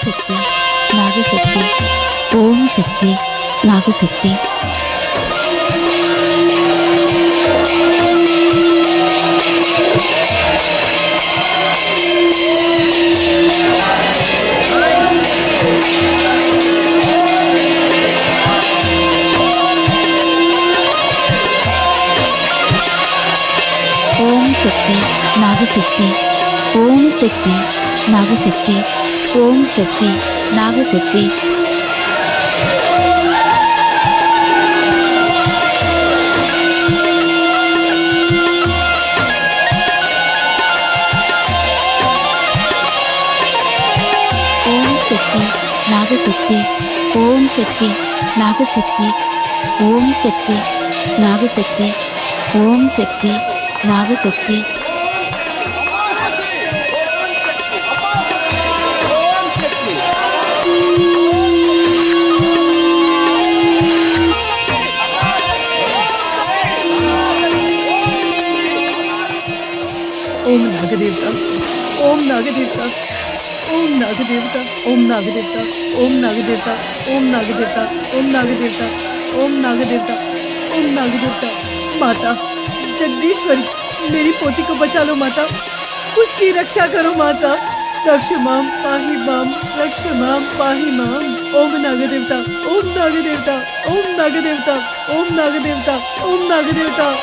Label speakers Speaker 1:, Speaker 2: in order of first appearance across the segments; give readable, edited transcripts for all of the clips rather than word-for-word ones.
Speaker 1: शक्ति नागशक्ति ओम शक्ति नागशक्ति। ओम शक्ति नागशक्ति ओम शक्ति नागशक्ति ओम शक्ति नागशक्ति। ओम शक्ति नागशक्ति ओम शक्ति नागशक्ति ओम शक्ति नागशक्ति ओम शक्ति नागशक्ति।
Speaker 2: ओम नागदेवता ओम नागदेवता ओम नागदेवता ओम नागदेवता ओम नागदेवता ओम नागदेवता ओम नागदेवता ओम नागदेवता ओम नागदेवता। माता जगदीश्वरी, मेरी पोती को बचा लो माता, उसकी रक्षा करो माता। रक्ष माम पाहि माम, रक्ष माम पाहि माम। ओम नागदेवता ओम नागदेवता ओम नागदेवता ओम नागदेवता ओम नागदेवता।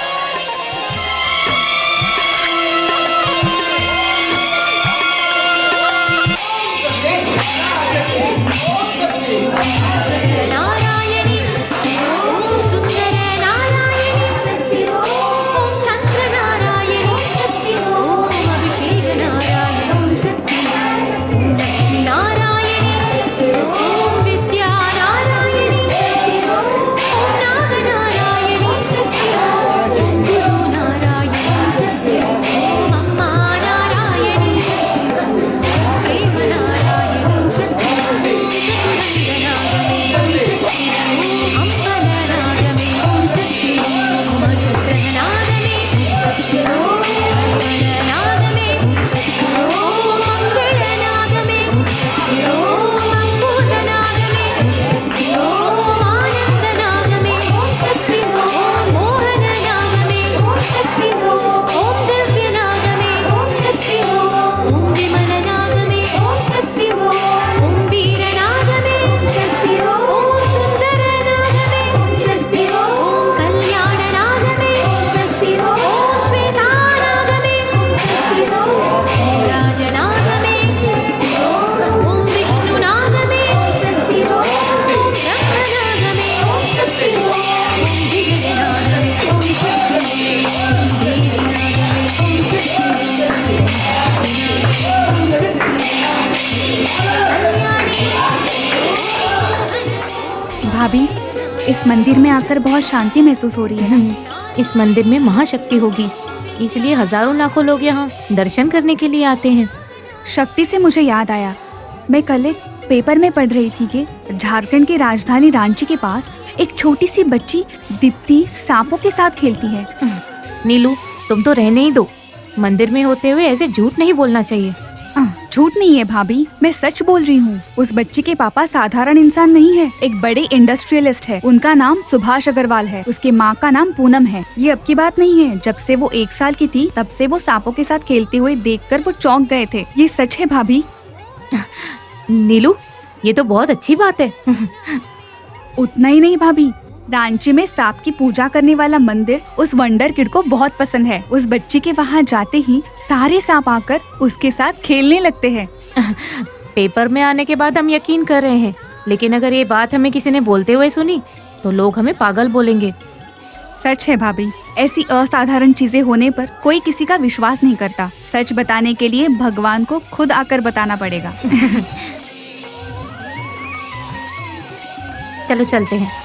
Speaker 3: भाभी, इस मंदिर में आकर बहुत शांति महसूस हो रही है।
Speaker 4: इस मंदिर में महाशक्ति होगी, इसलिए हजारों लाखों लोग यहाँ दर्शन करने के लिए आते हैं।
Speaker 3: शक्ति से मुझे याद आया, मैं कल एक पेपर में पढ़ रही थी कि झारखंड की राजधानी रांची के पास एक छोटी सी बच्ची दीप्ति सांपों के साथ खेलती है।
Speaker 4: नीलू, तुम तो रहने ही दो। मंदिर में होते हुए ऐसे झूठ नहीं बोलना चाहिए।
Speaker 3: झूठ नहीं है भाभी, मैं सच बोल रही हूँ। उस बच्ची के पापा साधारण इंसान नहीं है, एक बड़े इंडस्ट्रियलिस्ट है। उनका नाम सुभाष अग्रवाल है, उसके माँ का नाम पूनम है। ये अब की बात नहीं है, जब से वो 1 साल की थी तब से वो सांपों के साथ खेलते हुए देखकर वो चौंक गए थे। ये सच है भाभी।
Speaker 4: नीलू, ये तो बहुत अच्छी बात है।
Speaker 3: उतना ही नहीं भाभी, रांची में सांप की पूजा करने वाला मंदिर उस वंडर किड को बहुत पसंद है। उस बच्ची के वहाँ जाते ही सारे सांप आकर उसके साथ खेलने लगते हैं।
Speaker 4: पेपर में आने के बाद हम यकीन कर रहे हैं, लेकिन अगर ये बात हमें किसी ने बोलते हुए सुनी तो लोग हमें पागल बोलेंगे।
Speaker 3: सच है भाभी, ऐसी असाधारण चीजें होने पर कोई किसी का विश्वास नहीं करता। सच बताने के लिए भगवान को खुद आकर बताना पड़ेगा।
Speaker 4: चलो चलते हैं।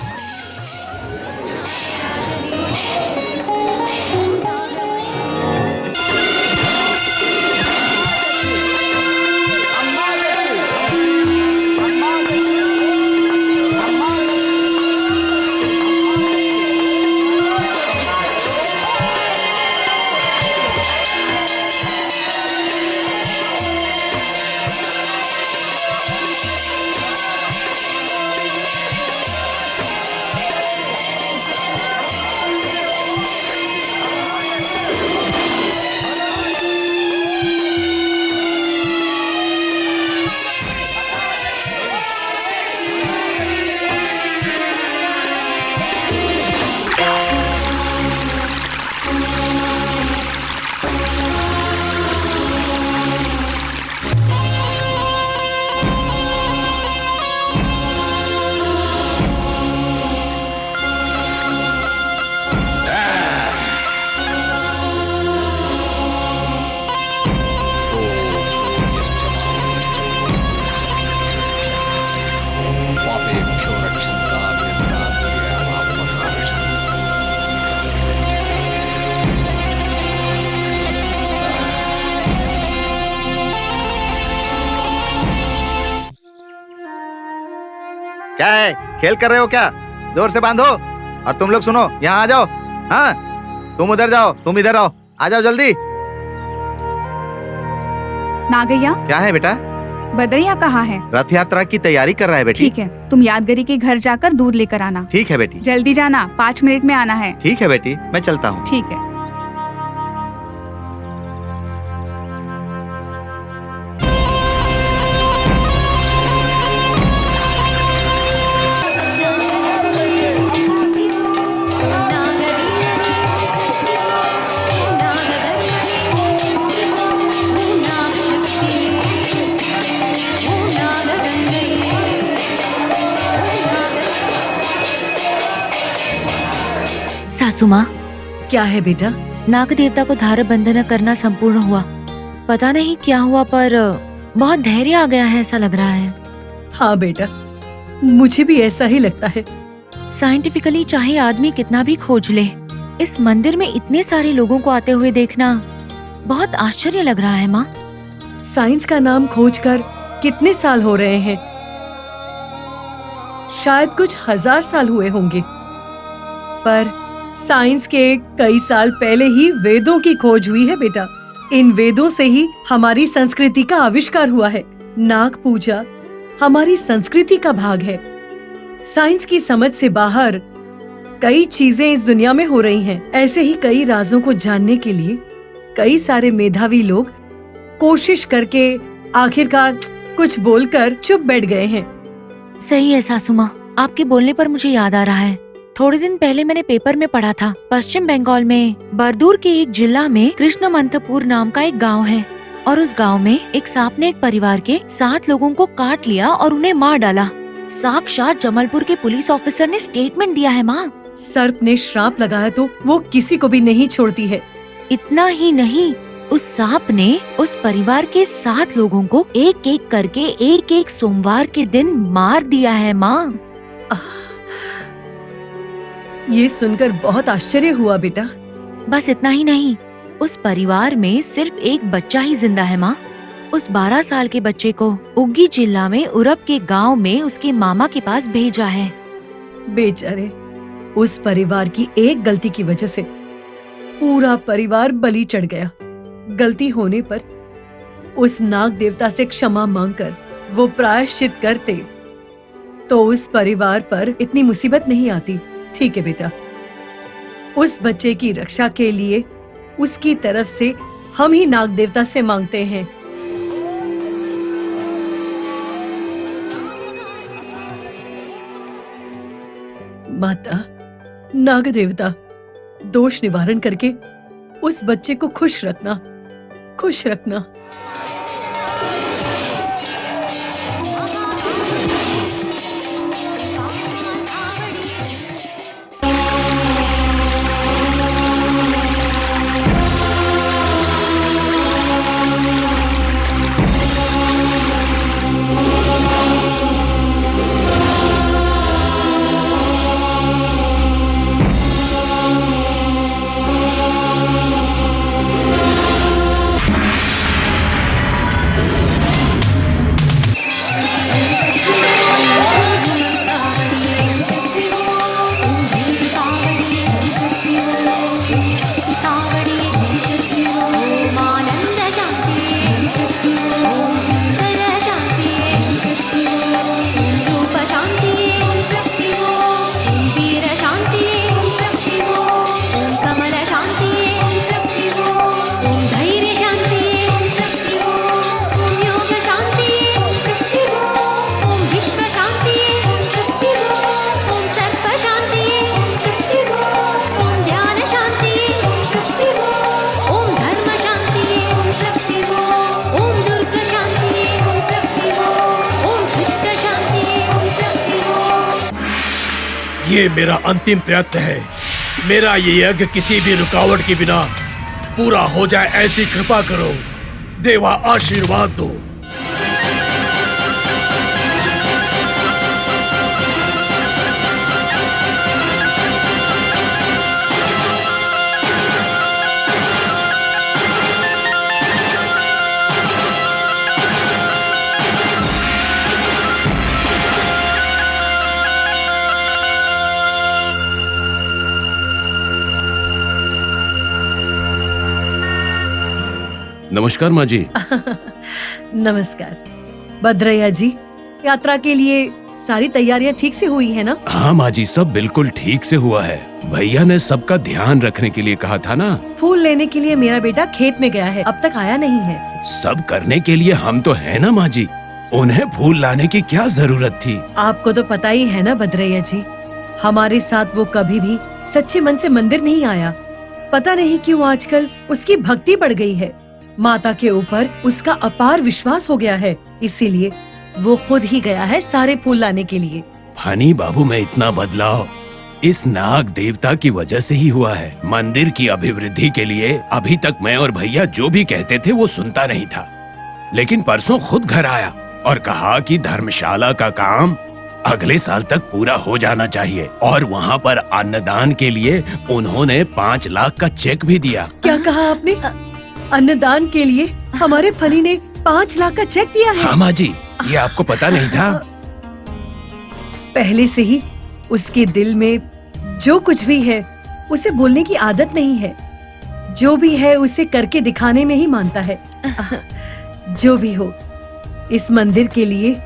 Speaker 5: क्या है, खेल कर रहे हो क्या? जोर से बांधो। और तुम लोग सुनो, यहाँ आ जाओ। हाँ, तुम उधर जाओ, तुम इधर आओ, आ जाओ जल्दी।
Speaker 3: नागैया,
Speaker 5: क्या है बेटा?
Speaker 3: बद्रिया कहाँ है?
Speaker 5: रथ यात्रा की तैयारी कर रहा है बेटी।
Speaker 3: ठीक है, तुम यादगिरी के घर जाकर दूध लेकर आना।
Speaker 5: ठीक है बेटी।
Speaker 3: जल्दी जाना, 5 मिनट में आना है।
Speaker 5: ठीक है बेटी, मैं चलता हूँ।
Speaker 3: ठीक है।
Speaker 6: सासू माँ,
Speaker 2: क्या है बेटा?
Speaker 6: नाग देवता को धारा बंधन करना संपूर्ण हुआ। पता नहीं क्या हुआ पर बहुत धैर्य आ गया है, ऐसा लग रहा है।
Speaker 2: हाँ बेटा, मुझे भी ऐसा ही लगता है।
Speaker 6: साइंटिफिकली चाहे आदमी कितना भी खोज ले, इस मंदिर में इतने सारे लोगों को आते हुए देखना बहुत आश्चर्य लग रहा है। माँ,
Speaker 2: साइंस का नाम खोजकर कितने साल हो रहे हैं? शायद कुछ 1000 साल हुए होंगे, पर साइंस के कई साल पहले ही वेदों की खोज हुई है बेटा। इन वेदों से ही हमारी संस्कृति का आविष्कार हुआ है। नाग पूजा हमारी संस्कृति का भाग है। साइंस की समझ से बाहर कई चीजें इस दुनिया में हो रही हैं। ऐसे ही कई राजों को जानने के लिए कई सारे मेधावी लोग कोशिश करके आखिरकार कुछ बोलकर चुप बैठ गए हैं।
Speaker 6: सही है सासू माँ, आपके बोलने पर मुझे याद आ रहा है। थोड़े दिन पहले मैंने पेपर में पढ़ा था, पश्चिम बंगाल में बरदूर के एक जिला में कृष्णमंतपुर नाम का एक गांव है, और उस गांव में एक सांप ने एक परिवार के 7 लोगों को काट लिया और उन्हें मार डाला। साक्षात जमलपुर के पुलिस ऑफिसर ने स्टेटमेंट दिया है। माँ,
Speaker 2: सर्प ने श्राप लगाया तो वो किसी को भी नहीं छोड़ती है।
Speaker 6: इतना ही नहीं, उस सांप ने उस परिवार के 7 लोगों को एक एक करके एक एक सोमवार के दिन मार दिया है। माँ,
Speaker 2: ये सुनकर बहुत आश्चर्य हुआ बेटा।
Speaker 6: बस इतना ही नहीं, उस परिवार में सिर्फ एक बच्चा ही जिंदा है। माँ, उस 12 साल के बच्चे को उग्गी जिला में उरब के गांव में उसके मामा के पास भेजा है।
Speaker 2: बेचारे, उस परिवार की एक गलती की वजह से पूरा परिवार बलि चढ़ गया। गलती होने पर उस नाग देवता से क्षमा मांगकर वो प्रायश्चित करते तो उस परिवार पर इतनी मुसीबत नहीं आती। ठीक है बेटा, उस बच्चे की रक्षा के लिए उसकी तरफ से हम ही नाग देवता से मांगते हैं। माता नाग देवता, दोष निवारण करके उस बच्चे को खुश रखना, खुश रखना।
Speaker 7: ये मेरा अंतिम प्रयत्न है। मेरा ये यज्ञ किसी भी रुकावट के बिना पूरा हो जाए, ऐसी कृपा करो देवा, आशीर्वाद दो। नमस्कार माँ जी।
Speaker 2: नमस्कार। भद्रैया जी, यात्रा के लिए सारी तैयारियां ठीक से हुई है ना?
Speaker 7: हाँ माँ जी, सब बिल्कुल ठीक से हुआ है। भैया ने सबका ध्यान रखने के लिए कहा था ना।
Speaker 2: फूल लेने के लिए मेरा बेटा खेत में गया है, अब तक आया नहीं है।
Speaker 7: सब करने के लिए हम तो है ना माँ जी, उन्हें फूल लाने की क्या जरूरत थी।
Speaker 2: आपको तो पता ही है ना भद्रैया जी, हमारे साथ वो कभी भी सच्चे मन से मंदिर नहीं आया। पता नहीं क्यों आजकल उसकी भक्ति बढ़ गई है, माता के ऊपर उसका अपार विश्वास हो गया है, इसीलिए वो खुद ही गया है सारे फूल लाने के लिए।
Speaker 7: फनी बाबू में इतना बदलाव इस नाग देवता की वजह से ही हुआ है। मंदिर की अभिवृद्धि के लिए अभी तक मैं और भैया जो भी कहते थे वो सुनता नहीं था, लेकिन परसों खुद घर आया और कहा कि धर्मशाला का काम अगले साल तक पूरा हो जाना चाहिए और वहाँ पर अन्नदान के लिए उन्होंने 5 लाख का चेक भी दिया।
Speaker 2: क्या कहा आपने? अन्नदान के लिए हमारे फनी ने 5 लाख का चेक दिया है?
Speaker 7: हाँ माँ जी, ये आपको पता नहीं था?
Speaker 2: पहले से ही उसके दिल में जो कुछ भी है उसे बोलने की आदत नहीं है, जो भी है उसे करके दिखाने में ही मानता है। जो भी हो, इस मंदिर के लिए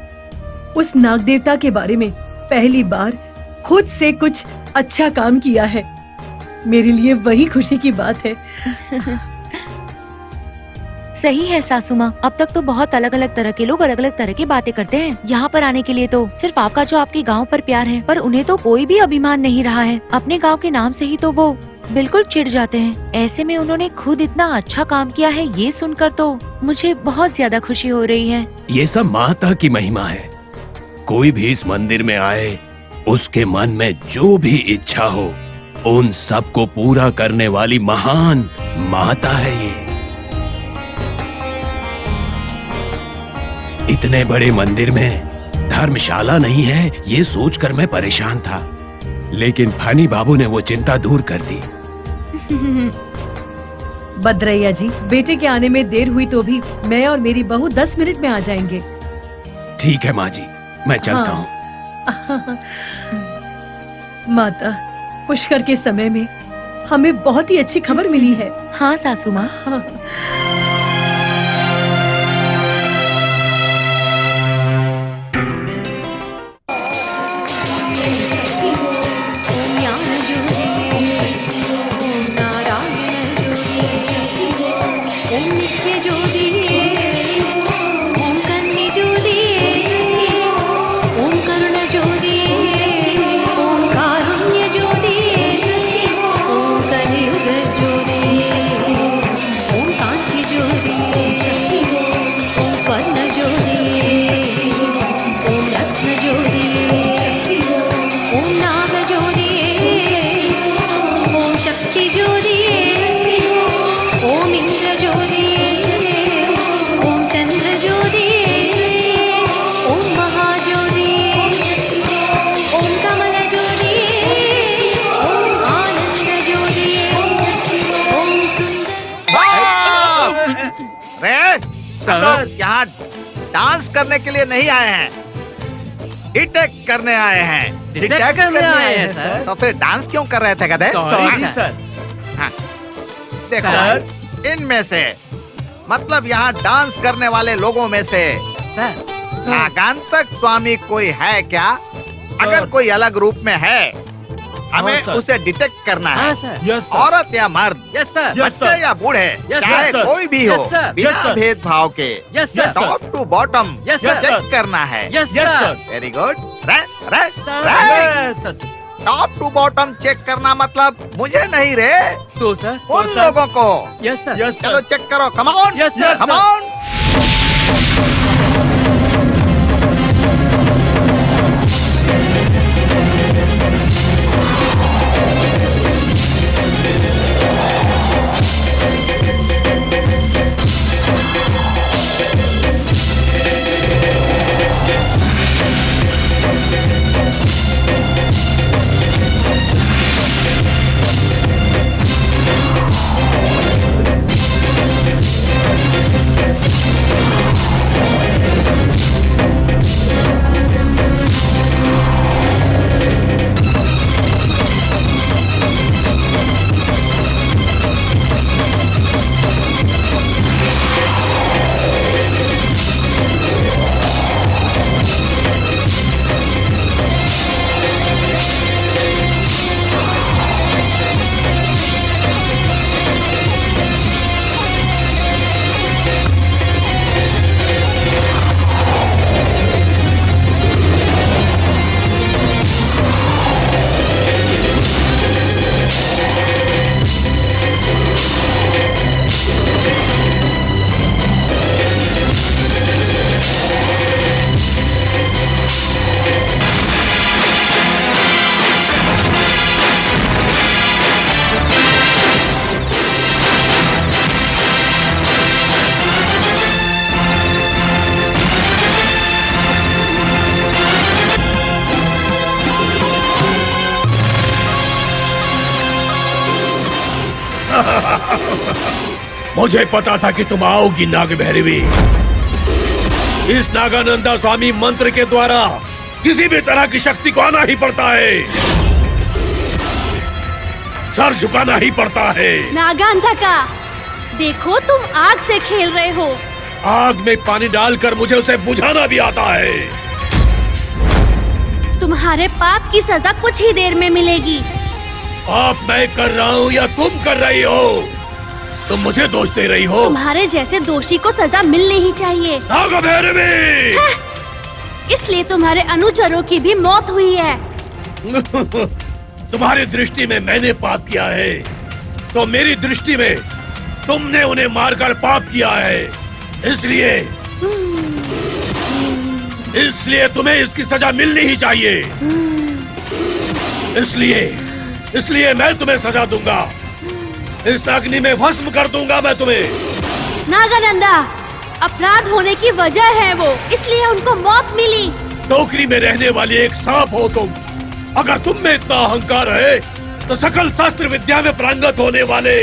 Speaker 2: उस नाग देवता के बारे में पहली बार खुद से कुछ अच्छा काम किया है। मेरे लिए वही खुशी की बात है।
Speaker 6: सही है सासू माँ, अब तक तो बहुत अलग अलग तरह के लोग अलग अलग तरह की बातें करते हैं। यहाँ पर आने के लिए तो सिर्फ आपका जो आपके गांव पर प्यार है, पर उन्हें तो कोई भी अभिमान नहीं रहा है। अपने गांव के नाम से ही तो वो बिल्कुल चिढ़ जाते हैं। ऐसे में उन्होंने खुद इतना अच्छा काम किया है, ये सुनकर तो मुझे बहुत ज्यादा खुशी हो रही है।
Speaker 7: ये सब माता की महिमा है। कोई भी इस मंदिर में आए, उसके मन में जो भी इच्छा हो, उन सब को पूरा करने वाली महान माता है ये। इतने बड़े मंदिर में धर्मशाला नहीं है, ये सोचकर मैं परेशान था, लेकिन फनी बाबू ने वो चिंता दूर कर दी।
Speaker 2: भद्रैया जी, बेटे के आने में देर हुई तो भी मैं और मेरी बहू 10 मिनट में आ जाएंगे।
Speaker 7: ठीक है माँ जी, मैं चलता हूँ।
Speaker 2: माता, पुष्कर के समय में हमें बहुत ही अच्छी खबर मिली है।
Speaker 6: हाँ सासू माँ।
Speaker 5: सर, यहाँ डांस करने के लिए नहीं आए हैं, डिटेक्ट करने आए हैं।
Speaker 8: डिटेक्ट करने आए हैं सर।
Speaker 5: तो फिर डांस क्यों कर रहे थे गधे?
Speaker 8: Sorry sir.
Speaker 5: हाँ, देखो इनमें से मतलब यहाँ डांस करने वाले लोगों में से आगंतुक स्वामी कोई है क्या? अगर कोई अलग रूप में है, हमें उसे डिटेक्ट करना है। औरत या मर्द, बच्चे या बूढ़े, चाहे कोई भी हो, बिना भेदभाव के टॉप टू बॉटम चेक करना है। Very good. Top to bottom check करना मतलब मुझे नहीं रे,
Speaker 8: तो सर
Speaker 5: उन लोगों को।
Speaker 8: Yes sir.
Speaker 5: चलो चेक करो, कम ऑन, कम ऑन।
Speaker 7: मुझे पता था कि तुम आओगी नाग भैरवी। इस नागानंदा स्वामी मंत्र के द्वारा किसी भी तरह की शक्ति को आना ही पड़ता है, सर झुकाना ही पड़ता है।
Speaker 9: नागांतका, देखो तुम आग से खेल रहे हो।
Speaker 7: आग में पानी डालकर मुझे उसे बुझाना भी आता है।
Speaker 9: तुम्हारे पाप की सजा कुछ ही देर में मिलेगी।
Speaker 7: पाप मैं कर रहा हूँ या तुम कर रही हो? तुम मुझे दोष दे रही हो।
Speaker 9: तुम्हारे जैसे दोषी को सजा मिलनी ही चाहिए।
Speaker 7: नाग भैरवी!
Speaker 9: इसलिए तुम्हारे अनुचरों की भी मौत हुई है।
Speaker 7: तुम्हारी दृष्टि में मैंने पाप किया है, तो मेरी दृष्टि में तुमने उन्हें मारकर पाप किया है। इसलिए तुम्हें इसकी सजा मिलनी ही चाहिए। इसलिए मैं तुम्हें सजा दूंगा। इस अग्नि में भस्म कर दूंगा मैं तुम्हें।
Speaker 9: नागानंदा, अपराध होने की वजह है वो, इसलिए उनको मौत मिली।
Speaker 7: टोकरी में रहने वाली एक सांप हो तुम। अगर तुम में इतना अहंकार है तो सकल शास्त्र विद्या में प्रांगत होने वाले,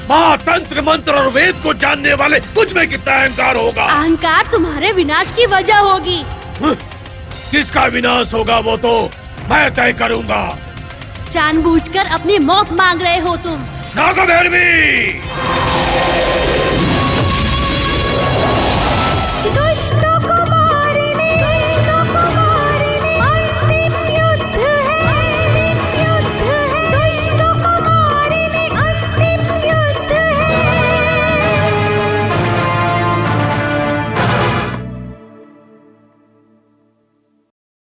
Speaker 7: महातंत्र मंत्र और वेद को जानने वाले तुझ में कितना अहंकार होगा।
Speaker 9: अहंकार तुम्हारे विनाश की वजह होगी।
Speaker 7: किसका विनाश होगा वो तो मैं तय करूंगा।
Speaker 9: जानबूझकर अपनी मौत मांग रहे हो तुम।
Speaker 7: नाग भैरवी!